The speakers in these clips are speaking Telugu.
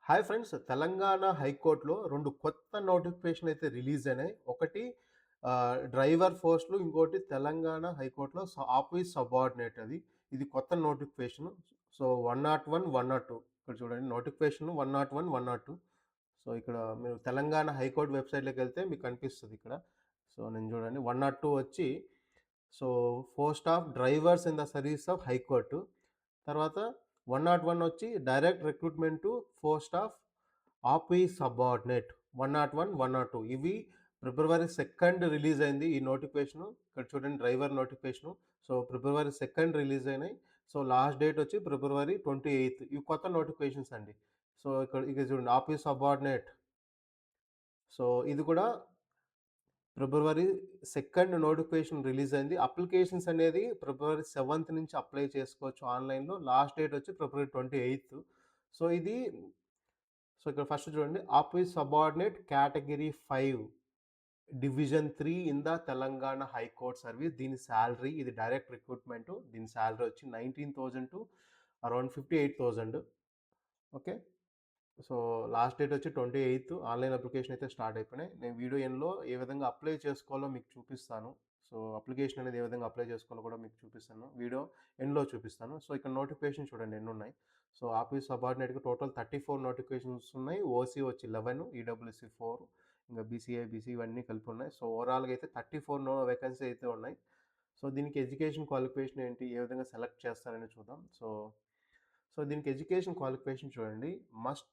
Hi friends. తెలంగాణ హైకోర్ట్‌లో 2 కొత్త నోటిఫికేషన్‌లు అయితే రిలీజ్ అయినాయి. ఒకటి డ్రైవర్ పోస్ట్‌లు, ఇంకోటి తెలంగాణ హైకోర్ట్‌లో ఆఫీస్ సబార్డినేట్ అది. ఇది కొత్త నోటిఫికేషన్. సో, 101, 102 ఇక్కడ చూడండి నోటిఫికేషన్ 101, 102. సో, ఇక్కడ మీరు తెలంగాణ హైకోర్ట్ వెబ్‌సైట్‌లోకెళ్తే మీకు కనిపిస్తది ఇక్కడ. సో, నేను చూడండి 102 వచ్చి so, post of drivers in the service of high court. తర్వాత 101 వచ్చి direct recruitment to post of office subordinate. 101, 102 ఇవి ఫిబ్రవరి 2 రిలీజ్ అయింది ఈ నోటిఫికేషను. ఇక్కడ చూడండి డ్రైవర్ నోటిఫికేషను. సో, ఫిబ్రవరి 2 రిలీజ్ అయినాయి. సో, లాస్ట్ డేట్ వచ్చి ఫిబ్రవరి 28. ఇవి కొత్త నోటిఫికేషన్స్ అండి. సో, ఇక్కడ చూడండి ఆఫీస్ సబార్డినేట్. సో, ఇది కూడా ఫిబ్రవరి 2 నోటిఫికేషన్ రిలీజ్ అయింది. అప్లికేషన్స్ అనేది ఫిబ్రవరి 7 నుంచి అప్లై చేసుకోవచ్చు ఆన్‌లైన్‌లో. లాస్ట్ డేట్ వచ్చి ఫిబ్రవరి 28. సో, ఇక్కడ ఫస్ట్ చూడండి office subordinate category 5 division 3 in the Telangana high court service. దీని సాలరీ ఇది డైరెక్ట్ రిక్రూట్‌మెంట్. దీని సాలరీ వచ్చి 19,000 to around 58,000. Okay. So, last date వచ్చి 28. ఆన్‌లైన్ అప్లికేషన్ అయితే స్టార్ట్ అయిపోయినాయి. నేను వీడియో ఎండ్‌లో ఏ విధంగా అప్లై చేసుకోవాలో మీకు చూపిస్తాను. సో, అప్లికేషన్ అనేది ఏ విధంగా అప్లై చేసుకోవాలో కూడా మీకు చూపిస్తాను. వీడియో ఎండ్‌లో చూపిస్తాను. సో, ఇక్కడ నోటిఫికేషన్ చూడండి ఎన్నున్నాయి. సో, ఆఫీస్ సబార్డినేట్‌కి టోటల్ 34 నోటిఫికేషన్స్ ఉన్నాయి. ఓసీ వచ్చి 11, ఈడబ్ల్యూఎస్‌సి 4, ఇంకా బీసీఏ, బీసీ ఇవన్నీ కలిపి ఉన్నాయి. సో, ఓవరాల్‌గా అయితే 34 వేకెన్సీ అయితే ఉన్నాయి. సో, దీనికి ఎడ్యుకేషన్ క్వాలిఫికేషన్ ఏంటి? ఏ విధంగా సెలెక్ట్ చేస్తారని చూద్దాం. దీనికి ఎడ్యుకేషన్ క్వాలిఫికేషన్ చూడండి. Must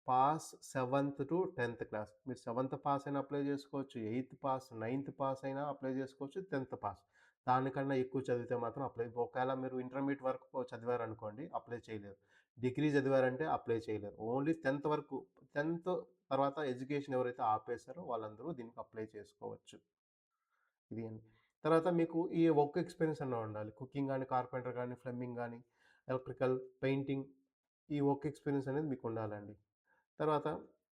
pass 7th to 10th class. మీరు 7th పాస్ అయినా అప్లై చేసుకోవచ్చు. 8th పాస్, 9th పాస్ అయినా అప్లై చేసుకోవచ్చు. 10th pass. దానికన్నా ఎక్కువ చదివితే మాత్రం ఒకవేళ మీరు ఇంటర్మీడియేట్ వరకు చదివారనుకోండి అప్లై చేయలేరు. డిగ్రీ చదివారంటే అప్లై చేయలేరు. ఓన్లీ 10th వరకు 10th తర్వాత ఎడ్యుకేషన్ ఎవరైతే ఆపేసారో వాళ్ళందరూ దీనికి అప్లై చేసుకోవచ్చు. ఇది అండి. తర్వాత మీకు ఈ వర్క్ ఎక్స్‌పీరియన్స్ అన్నా ఉండాలి. కుకింగ్ గాని, కార్పెంటర్ గాని, ప్లంబింగ్ గాని, ఎలక్ట్రికల్, పెయింటింగ్ ఈ వర్క్ ఎక్స్‌పీరియన్స్ అనేది మీకుండాలండి. తర్వాత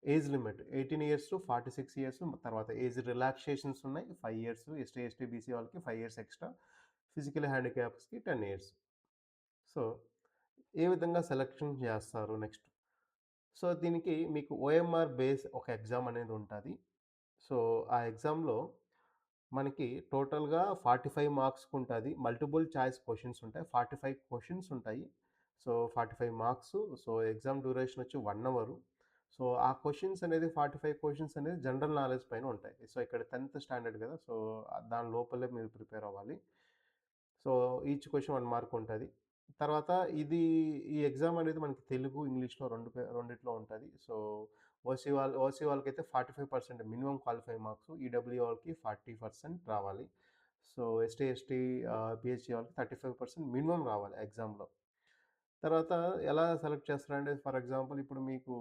age limit 18 years to 46 years. తర్వాత ఏజ్ రిలాక్సేషన్స్ ఉన్నాయి. 5 ఇయర్స్ ఎస్టీ, ఎస్టీ, బీసీ వాళ్ళకి 5 ఇయర్స్ ఎక్స్‌ట్రా. ఫిజికల్ హ్యాండిక్యాప్స్‌కి 10 ఇయర్స్. సో, ఏ విధంగా సెలక్షన్ చేస్తారు నెక్స్ట్. సో, దీనికి మీకు ఓఎంఆర్ బేస్ ఒక ఎగ్జామ్ అనేది ఉంటది. సో, ఆ ఎగ్జామ్‌లో మనకి టోటల్‌గా 45 మార్క్స్‌కుంటది. మల్టిపుల్ చాయిస్ క్వెషన్స్ ఉంటాయి. 45 క్వెషన్స్ ఉంటాయి. So, 45 marks. So, exam duration వచ్చి 1 అవరు. సో, ఆ క్వెషన్స్ అనేది 45 క్వెషన్స్ అనేది జనరల్ నాలెడ్జ్ పైన ఉంటాయి. సో, ఇక్కడ 10th స్టాండర్డ్ కదా! సో, దాని లోపలే మీరు ప్రిపేర్ అవ్వాలి. సో, ఈచ్ క్వెషన్ 1 మార్క్ ఉంటది. తర్వాత ఇది ఈ ఎగ్జామ్ అనేది మనకి తెలుగు, ఇంగ్లీష్‌లో రెండిట్లో ఉంటది. సో, ఓసీ వాళ్ళకైతే 45% మినిమమ్ క్వాలిఫైయింగ్ మార్క్స్. ఈడబ్ల్యూ వాళ్ళకి 40% రావాలి. సో, ఎస్టీ, ఎస్టీ పీహెచ్‌డీ వాళ్ళకి 35% మినిమమ్ రావాలి ఎగ్జామ్‌లో. తర్వాత ఎలా సెలెక్ట్ చేస్తారంటే ఫర్ ఎగ్జాంపుల్ ఇప్పుడు మీకు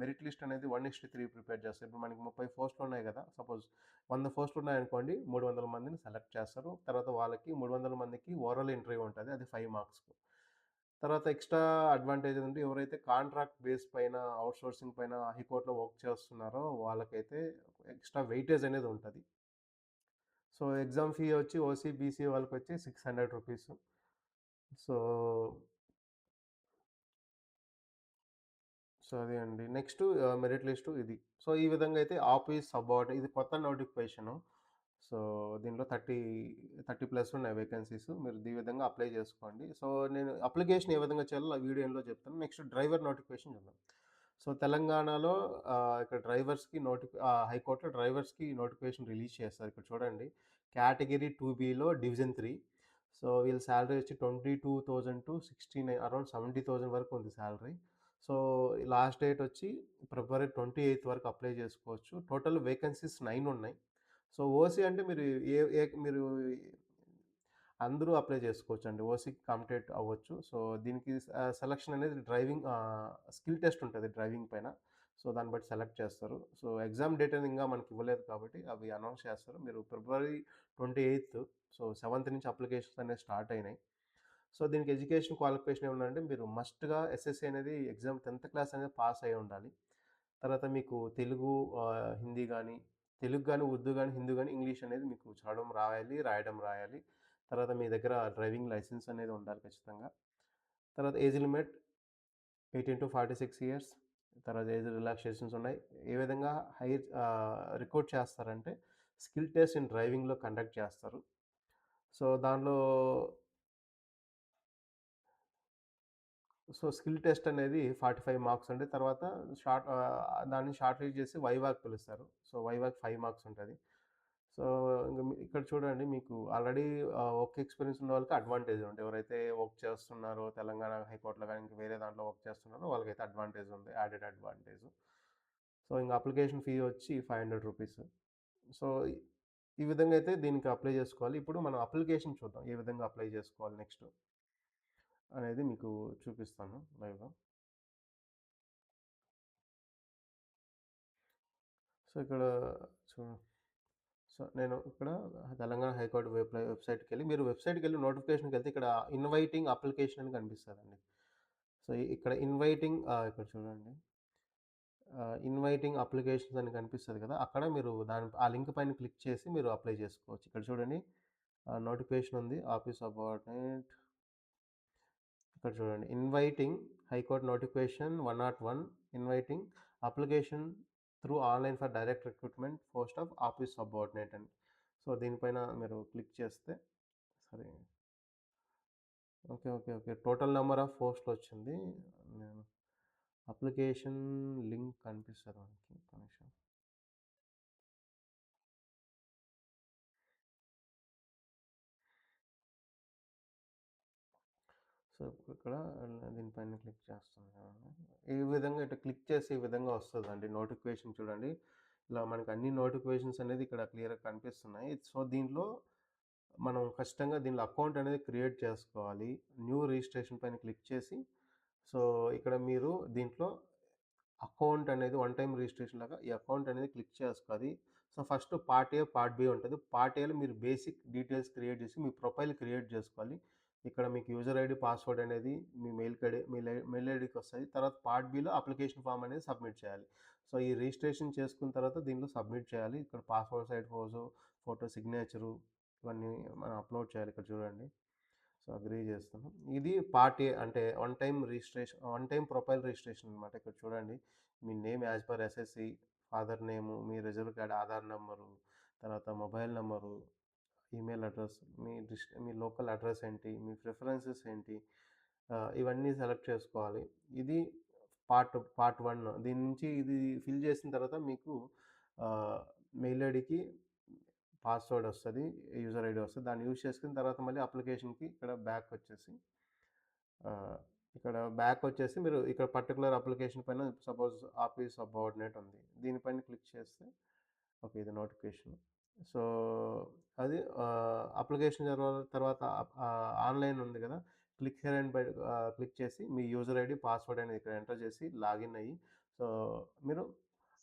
మెరిట్ లిస్ట్ అనేది 1:3 ప్రిపేర్ చేస్తారు. ఇప్పుడు మనకి 30 పోస్టులు ఉన్నాయి కదా! సపోజ్ 100 పోస్టులు ఉన్నాయనుకోండి 300 మందిని సెలెక్ట్ చేస్తారు. తర్వాత వాళ్ళకి 300 మందికి ఓరల్ ఇంటర్వ్యూ ఉంటది. అది 5 మార్క్స్‌కు. తర్వాత ఎక్స్‌ట్రా అడ్వాంటేజ్ ఏంటంటే ఎవరైతే కాంట్రాక్ట్ బేస్ పైన ఔట్‌సోర్సింగ్ పైన హైకోర్ట్‌లో వర్క్ చేస్తున్నారో వాళ్ళకైతే ఎక్స్‌ట్రా వెయిటేజ్ అనేది ఉంటది. సో, ఎగ్జామ్ ఫీ వచ్చి ఓసీ, బీసీ వాళ్ళకొచ్చి రూ. 600. సో సో, అదే అండి. నెక్స్ట్ మెరిట్ లిస్టు ఇది. సో, ఈ విధంగా అయితే ఆఫీస్ ఇది కొత్త నోటిఫికేషను. సో, దీంట్లో 30 ప్లస్ ఉన్నాయి వేకెన్సీస్. మీరు ఈ విధంగా అప్లై చేసుకోండి. సో, నేను అప్లికేషన్ ఏ విధంగా చేయాలో ఆ వీడియో ఎండ్‌లో చెప్తాను. నెక్స్ట్ డ్రైవర్ నోటిఫికేషన్ చూద్దాం. సో, తెలంగాణలో ఇక్కడ హైకోర్ట్‌లో డ్రైవర్స్‌కి నోటిఫికేషన్ రిలీజ్ చేస్తారు. ఇక్కడ చూడండి. కేటగరీ 2బిలో డివిజన్ 3. సో, వీళ్ళ సాలరీ వచ్చి 22,000-69 అరౌండ్ 70,000 వరకు ఉంది సాలరీ. సో, లాస్ట్ డేట్ వచ్చి ఫిబ్రవరి 28 వరకు అప్లై చేసుకోవచ్చు. టోటల్ వేకెన్సీస్ 9 ఉన్నాయి. సో, ఓసీ అంటే మీరు ఏ ఏ మీరు అందరూ అప్లై చేసుకోవచ్చండి. ఓసీకి కాంపిటేట్ అవ్వచ్చు. సో, దీనికి సెలక్షన్ అనేది స్కిల్ టెస్ట్ ఉంటది డ్రైవింగ్ పైన. సో, దాన్ని బట్టి సెలెక్ట్ చేస్తారు. సో, ఎగ్జామ్ డేట్ అనేది ఇంకా మనకి ఇవ్వలేదు కాబట్టి అవి అనౌన్స్ చేస్తారు. మీరు ఫిబ్రవరి 28 సో, 7th నుంచి అప్లికేషన్స్ అనేవి స్టార్ట్ అయినాయి. సో, దీనికి ఎడ్యుకేషన్ క్వాలిఫికేషన్ ఏముందంటే మీరు మస్ట్‌గా ఎస్ఎస్సీ అనేది ఎగ్జామ్ 10th క్లాస్ అనేది పాస్ అయ్యి ఉండాలి. తర్వాత మీకు హిందీ గాని, తెలుగు గాని, ఉర్దూ గాని, హిందీ గాని, ఇంగ్లీష్ అనేది మీకు చదవడం రాయాలి, రాయడం రాయాలి. తర్వాత మీ దగ్గర డ్రైవింగ్ లైసెన్స్ అనేది ఉండాలి ఖచ్చితంగా. తర్వాత ఏజ్ లిమిట్ 18-46 ఇయర్స్. తర్వాత ఏజ్ రిలాక్సేషన్స్ ఉన్నాయి. ఏ విధంగా రిక్రూట్ చేస్తారంటే స్కిల్ టెస్ట్ ఇన్ డ్రైవింగ్‌లో కండక్ట్ చేస్తారు. సో, దానిలో స్కిల్ టెస్ట్ అనేది 45 మార్క్స్ అండి. తర్వాత దాన్ని షార్ట్ లిస్ట్ చేసి వైవాకి పిలుస్తారు. సో, వైవాకి 5 మార్క్స్ ఉంటది. సో, ఇక్కడ చూడండి మీకు ఆల్రెడీ వర్క్ ఎక్స్‌పీరియన్స్ ఉన్న వాళ్ళకి అడ్వాంటేజ్ ఉంది. ఎవరైతే వర్క్ చేస్తున్నారో తెలంగాణ హైకోర్ట్‌లో గాని, ఇంక వేరే దాంట్లో వర్క్ చేస్తున్నారో వాళ్ళకైతే అడ్వాంటేజ్ ఉంది. Added advantage. సో, ఇంక అప్లికేషన్ ఫీ వచ్చి రూ. 500. సో, ఈ విధంగా అయితే దీనికి అప్లై చేసుకోవాలి. ఇప్పుడు మనం అప్లికేషన్ చూద్దాం. ఏ విధంగా అప్లై చేసుకోవాలి నెక్స్ట్ అనేది మీకు చూపిస్తాను లైవ్‌గా. సో, ఇక్కడ చూ సో, నేను ఇక్కడ తెలంగాణ హైకోర్ట్ వెబ్‌సైట్‌కెళ్ళి మీరు వెబ్‌సైట్‌కెళ్ళి నోటిఫికేషన్‌కెళ్తే ఇక్కడ ఇన్వైటింగ్ అప్లికేషన్ అని కనిపిస్తదండి. సో, ఇక్కడ ఇక్కడ చూడండి. ఇన్వైటింగ్ అప్లికేషన్స్ అని కనిపిస్తది కదా! అక్కడ మీరు ఆ లింక్ పైన క్లిక్ చేసి మీరు అప్లై చేసుకోవచ్చు. ఇక్కడ చూడండి నోటిఫికేషన్ ఉంది. ఆఫీస్ సబార్డినేట్ ఇక్కడ చూడండి. Inviting high court notification 101 inviting application through online for direct recruitment post of office subordinate అని. సో, దీనిపైన మీరు క్లిక్ చేస్తే సరే. Okay. Okay. Okay. Total number of పోస్ట్‌లొచ్చింది. నేను అప్లికేషన్ లింక్ కనిపిస్తది మనకి. ఒక్క నిమిషం. సో, ఇక్కడ దీనిపైన క్లిక్ చేస్తాను చూడండి. ఈ విధంగా ఇట్లా క్లిక్ చేసి ఈ విధంగా వస్తదండి నోటిఫికేషన్ చూడండి. ఇలా మనకు అన్ని నోటిఫికేషన్స్ అనేది ఇక్కడ క్లియర్‌గా కనిపిస్తున్నాయి. సో, దీంట్లో మనం ఖచ్చితంగా దీనిలో అకౌంట్ అనేది క్రియేట్ చేసుకోవాలి. న్యూ రిజిస్ట్రేషన్ పైన క్లిక్ చేసి, సో, ఇక్కడ మీరు దీంట్లో అకౌంట్ అనేది వన్ టైమ్ రిజిస్ట్రేషన్ లాగా ఈ అకౌంట్ అనేది క్లిక్ చేసుకోవాలి. So, first part A, part B ఉంటది. పార్ట్ ఏలో మీరు బేసిక్ డీటెయిల్స్ క్రియేట్ చేసి మీ ప్రొఫైల్ క్రియేట్ చేసుకోవాలి. ఇక్కడ మీకు యూజర్ ఐడీ, పాస్వర్డ్ అనేది మీ మెయిల్ ఐడీకి వస్తది. తర్వాత పార్ట్ బిలో అప్లికేషన్ ఫార్మ్ అనేది సబ్మిట్ చేయాలి. సో, ఈ రిజిస్ట్రేషన్ చేసుకున్న తర్వాత దీనిలో సబ్మిట్ చేయాలి. ఇక్కడ పాస్‌పోర్ట్ సైజ్ ఫోటో సిగ్నేచరు ఇవన్నీ మనం అప్‌లోడ్ చేయాలి. ఇక్కడ చూడండి. సో, అగ్రీ చేస్తాను. ఇది పార్ట్ ఏ అంటే వన్ టైమ్ ప్రొఫైల్ రిజిస్ట్రేషన్ అనమాట. ఇక్కడ చూడండి. మీ name as per SSC, father name, మీ రిజల్ట్ కార్డ్ ఆధార్ నంబరు, తర్వాత మొబైల్ నంబరు, ఈమెయిల్ అడ్రెస్, మీ లోకల్ అడ్రెస్ ఏంటి, మీ ప్రిఫరెన్సెస్ ఏంటి, ఇవన్నీ సెలెక్ట్ చేసుకోవాలి. ఇది పార్ట్ 1. దీని నుంచి ఇది ఫిల్ చేసిన తర్వాత మీకు ఆహ్, మెయిల్ ఐడీకి పాస్వర్డ్ వస్తది. యూజర్ ఐడీ వస్తది. దాన్ని యూజ్ చేసుకున్న తర్వాత మళ్ళీ అప్లికేషన్‌కి ఇక్కడ ఆహ్, బ్యాక్ వచ్చేసి మీరు ఇక్కడ పర్టిక్యులర్ అప్లికేషన్ పైన సపోజ్ ఆఫీస్ సబార్డినేట్ ఉంది. దీనిపైన క్లిక్ చేస్తే ఓకే. ఇది నోటిఫికేషన్. సో, అది అప్లికేషన్ తర్వాత ఆన్‌లైన్ ఉంది కదా! క్లిక్ హియర్ అండ్ క్లిక్ చేసి మీ యూజర్ ఐడీ, పాస్వర్డ్ అనేది ఇక్కడ ఎంటర్ చేసి లాగిన్ అయ్యి సో, మీరు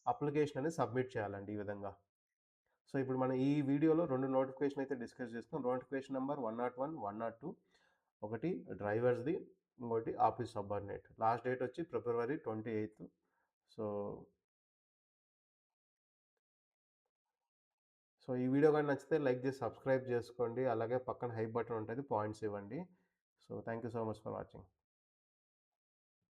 అప్లికేషన్ అనేది సబ్మిట్ చేయాలండి ఈ విధంగా. సో, ఇప్పుడు మనం ఈ వీడియోలో 2 నోటిఫికేషన్ అయితే డిస్కస్ చేసుకున్నాం. నోటిఫికేషన్ నంబర్ 101, 102 ఒకటి డ్రైవర్స్‌ది, ఇంకోటి ఆఫీస్ సబార్డినేట్. లాస్ట్ డేట్ వచ్చి ఫిబ్రవరి 28. సో, ఈ వీడియో గాని నచ్చితే లైక్ చేసి సబ్స్క్రైబ్ చేసుకోండి. అలాగే పక్కన హై బటన్ ఉంటది. పాయింట్స్ ఇవ్వండి. So, thank you so much for watching.